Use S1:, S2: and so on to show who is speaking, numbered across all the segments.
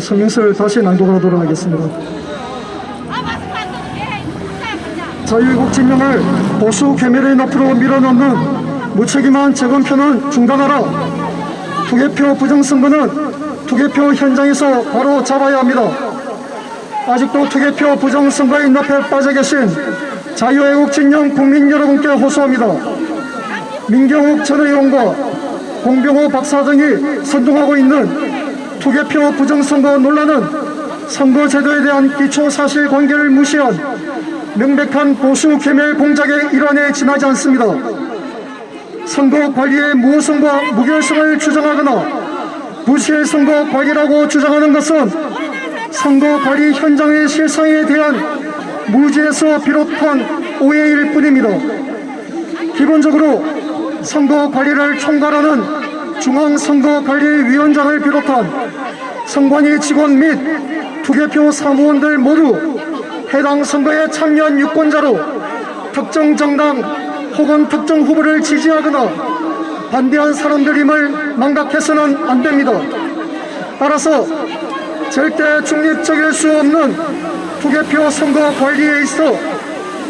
S1: 성명서를 다시 낭독하도록 하겠습니다. 자유애국 진영을 보수 괴멸의 늪으로 밀어넣는 무책임한 재검표는 중단하라. 투개표 부정선거는 투개표 현장에서 바로 잡아야 합니다. 아직도 투개표 부정선거의 늪에 빠져 계신 자유애국 진영 국민 여러분께 호소합니다. 민경욱 전 의원과 공병호 박사 등이 선동하고 있는 투개표 부정선거 논란은 선거제도에 대한 기초사실관계를 무시한 명백한 보수 괴멸 공작의 일환에 지나지 않습니다. 선거 관리의 무효성과 무결성을 주장하거나 부실 선거 관리라고 주장하는 것은 선거 관리 현장의 실상에 대한 무지에서 비롯한 오해일 뿐입니다. 기본적으로 선거 관리를 총괄하는 중앙선거관리위원장을 비롯한 선관위 직원 및 투개표 사무원들 모두 해당 선거에 참여한 유권자로 특정 정당 혹은 특정 후보를 지지하거나 반대한 사람들임을 망각해서는 안 됩니다. 따라서 절대 중립적일 수 없는 투개표 선거 관리에 있어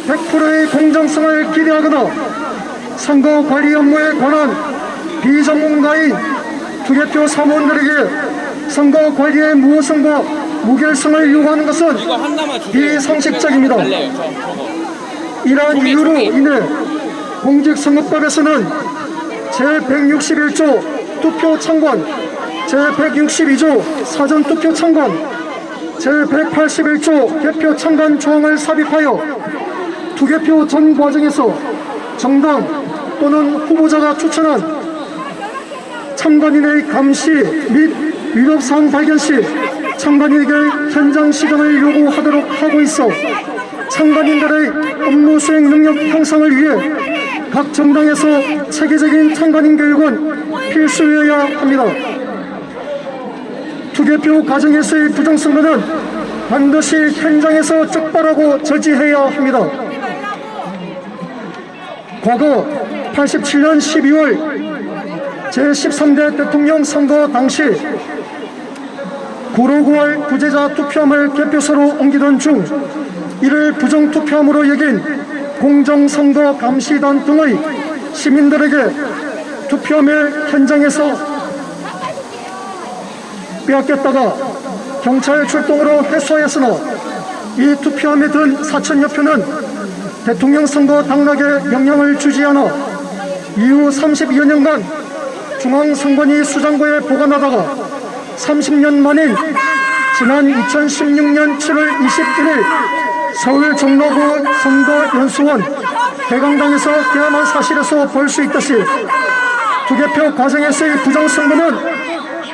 S1: 100%의 공정성을 기대하거나 선거 관리 업무에 관한 비전문가인 투개표 사무원들에게 선거 관리의 무효성과 무결성을 요구하는 것은 비상식적입니다. 이러한 이유로 인해 공직선거법에서는 제161조 투표 창관, 제162조 사전투표 창관, 제181조 개표 창관 조항을 삽입하여 투개표 전 과정에서 정당 또는 후보자가 추천한 참관인의 감시 및 위법사항 발견 시 참관인에게 현장 시간을 요구하도록 하고 있어 참관인들의 업무 수행 능력 향상을 위해 각 정당에서 체계적인 참관인 교육은 필수여야 합니다. 투개표 과정에서의 부정선거는 반드시 현장에서 적발하고 저지해야 합니다. 과거 87년 12월 제13대 대통령 선거 당시 구로 9월 부재자 투표함을 개표소로 옮기던 중 이를 부정투표함으로 여긴 공정선거 감시단 등의 시민들에게 투표함을 현장에서 빼앗겼다가 경찰 출동으로 회수하였으나 이 투표함에 든 4천여 표는 대통령 선거 당락에 영향을 주지 않아 이후 32여 년간 중앙선관위 수장고에 보관하다가 30년 만인 지난 2016년 7월 21일 서울 종로구 선거연수원 대강당에서 개함한 사실에서 볼 수 있듯이 투개표 과정에서의 부정선거는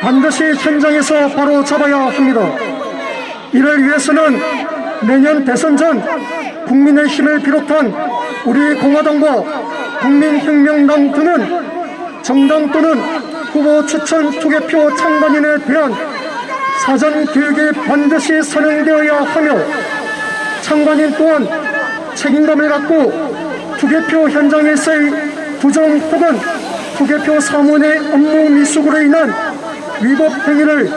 S1: 반드시 현장에서 바로 잡아야 합니다. 이를 위해서는 내년 대선 전 국민의힘을 비롯한 우리 공화당과 국민혁명당 등은 정당 또는 후보 추천 투개표 참관인에 대한 사전 교육이 반드시 선행되어야 하며 참관인 또한 책임감을 갖고 투개표 현장에서의 부정 혹은 투개표 사무원의 업무 미숙으로 인한 위법 행위를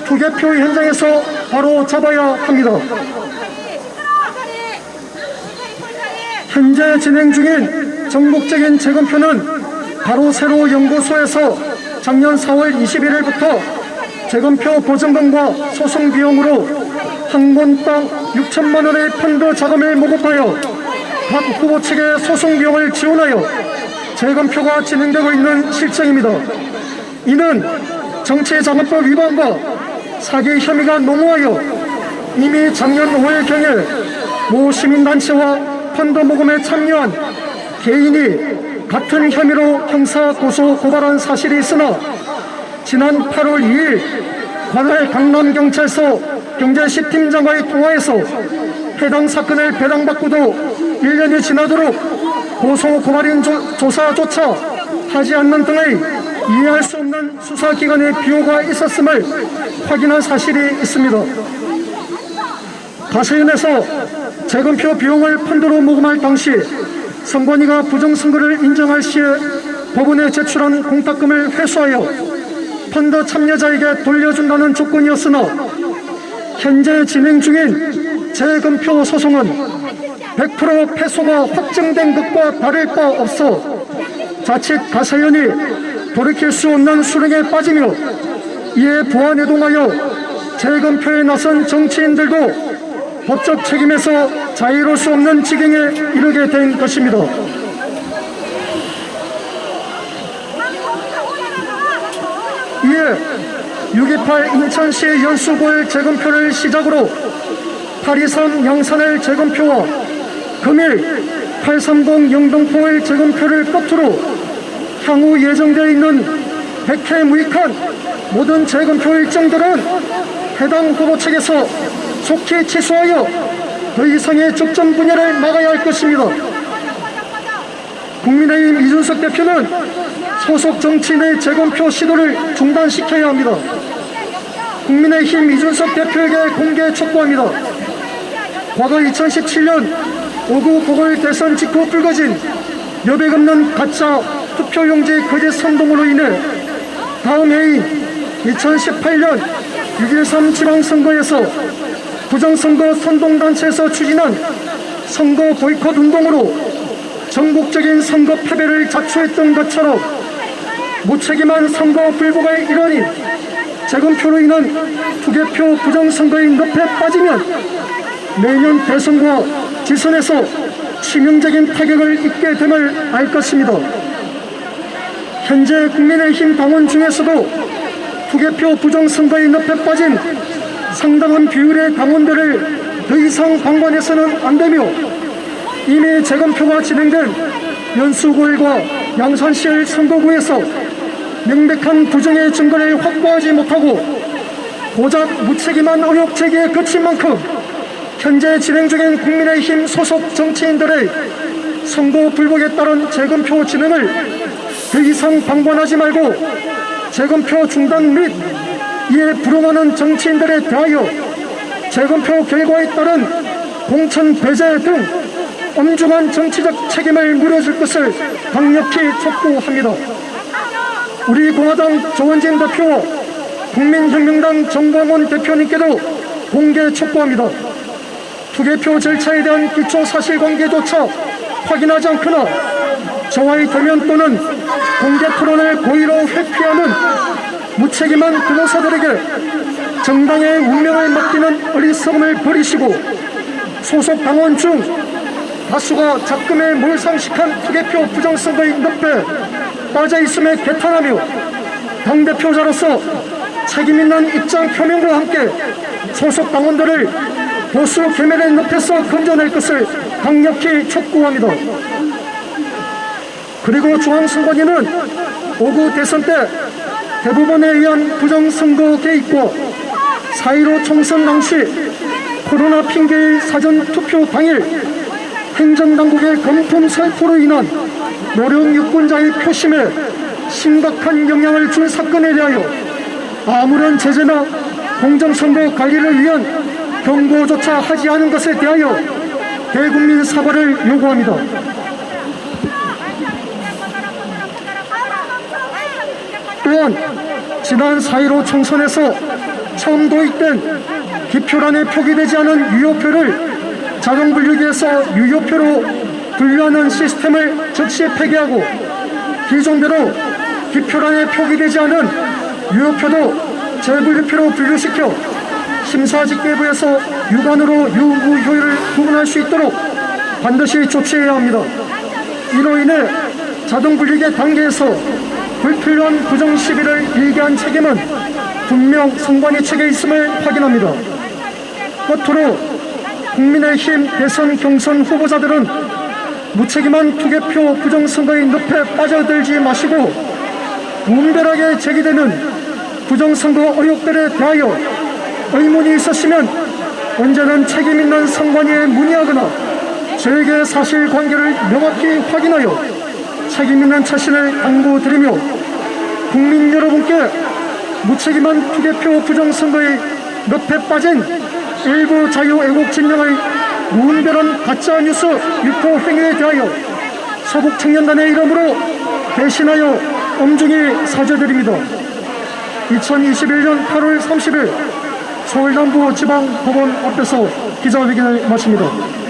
S1: 투개표 현장에서 바로 잡아야 합니다. 현재 진행 중인 전국적인 재검표는 바로 세로 연구소에서 작년 4월 21일부터 재검표 보증금과 소송 비용으로 한 건당 6천만 원의 펀드 자금을 모금하여 각 후보 측의 소송 비용을 지원하여 재검표가 진행되고 있는 실정입니다. 이는 정치자금법 위반과 사기 혐의가 농후하여 이미 작년 5월경에 모 시민단체와 펀드 모금에 참여한 개인이 같은 혐의로 형사 고소 고발한 사실이 있으나 지난 8월 2일 관할 강남경찰서 경제시팀장과의 통화에서 해당 사건을 배당받고도 1년이 지나도록 고소 고발인 조사조차 하지 않는 등의 이해할 수 없는 수사기관의 비호가 있었음을 확인한 사실이 있습니다. 가서연에서 재검표 비용을 펀드로 모금할 당시 선관위가 부정선거를 인정할 시에 법원에 제출한 공탁금을 회수하여 펀드 참여자에게 돌려준다는 조건이었으나 현재 진행 중인 재검표 소송은 100% 패소가 확정된 것과 다를 바 없어 자칫 가세연이 돌이킬 수 없는 수렁에 빠지며 이에 부안해동하여 재검표에 나선 정치인들도 법적 책임에서 자유로울 수 없는 지경에 이르게 된 것입니다. 이에 6.28 인천시 연수구의 재검표를 시작으로 8.23 양산의 재검표와 금일 8.30 영등포의 재검표를 끝으로 향후 예정되어 있는 100회 무익한 모든 재검표 일정들은 해당 후보 측에서 속히 취소하여 더 이상의 적정 분야를 막아야 할 것입니다. 국민의힘 이준석 대표는 소속 정치인의 재검표 시도를 중단시켜야 합니다. 국민의힘 이준석 대표에게 공개 촉구합니다. 과거 2017년 5구 보궐대선 직후 불거진 여백 없는 가짜 투표용지 거짓 선동으로 인해 다음 해인 2018년 6.13 지방선거에서 부정선거 선동단체에서 추진한 선거 보이콧 운동으로 전국적인 선거 패배를 자초했던 것처럼 무책임한 선거 불복의 일환인 재검표로 인한 투개표 부정선거의 늪에 빠지면 내년 대선과 지선에서 치명적인 타격을 입게 됨을 알 것입니다. 현재 국민의힘 당원 중에서도 투개표 부정선거의 늪에 빠진 상당한 비율의 당원들을 더 이상 방관해서는 안되며 이미 재검표가 진행된 연수구일과 양산시의 선거구에서 명백한 부정의 증거를 확보하지 못하고 고작 무책임한 의혹 제기에 그친 만큼 현재 진행 중인 국민의힘 소속 정치인들의 선거 불복에 따른 재검표 진행을 더 이상 방관하지 말고 재검표 중단 및 이에 불응하는 정치인들에 대하여 재검표 결과에 따른 공천 배제 등 엄중한 정치적 책임을 물어줄 것을 강력히 촉구합니다. 우리 공화당 조원진 대표와 국민혁명당 정광훈 대표님께도 공개 촉구합니다. 투개표 절차에 대한 기초 사실관계조차 확인하지 않거나 저와의 대면 또는 공개 토론을 고의로 회피하는 무책임한 변호사들에게 정당의 운명을 맡기는 어리석음을 버리시고 소속 당원 중 다수가 작금에 몰상식한 투개표 부정선거의 늪에 빠져있음에 개탄하며 당대표자로서 책임있는 입장 표명과 함께 소속 당원들을 보수 계멸의 늪에서 건져낼 것을 강력히 촉구합니다. 그리고 중앙선관위는 5구 대선 때 대법원에 의한 부정선거 개입과 4.15 총선 당시 코로나 핑계의 사전투표 당일 행정당국의 검품 살포로 인한 노령 유권자의 표심에 심각한 영향을 준 사건에 대하여 아무런 제재나 공정선거 관리를 위한 경고조차 하지 않은 것에 대하여 대국민 사과를 요구합니다. 또한 지난 4.15 총선에서 처음 도입된 기표란에 표기되지 않은 유효표를 자동분류기에서 유효표로 분류하는 시스템을 즉시 폐기하고 기존대로 기표란에 표기되지 않은 유효표도 재분류표로 분류시켜 심사집계부에서 유관으로 유무효율을 구분할 수 있도록 반드시 조치해야 합니다. 이로 인해 자동분류기 단계에서 불필요한 부정시비를 일게한 책임은 분명 선관위 측에 있음을 확인합니다. 끝으로 국민의힘 대선 경선 후보자들은 무책임한 투개표 부정선거의 늪에 빠져들지 마시고 무분별하게 제기되는 부정선거 의혹들에 대하여 의문이 있으시면 언제든 책임있는 선관위에 문의하거나 저에게 사실관계를 명확히 확인하여 책임있는 처신을 당부드리며 국민 여러분께 무책임한 투개표 부정선거의 늪에 빠진 일부 자유애국 진영의 무분별한 가짜뉴스 유포 행위에 대하여 서북청년단의 이름으로 대신하여 엄중히 사죄드립니다. 2021년 8월 30일 서울 남부지방법원 앞에서 기자회견을 마칩니다.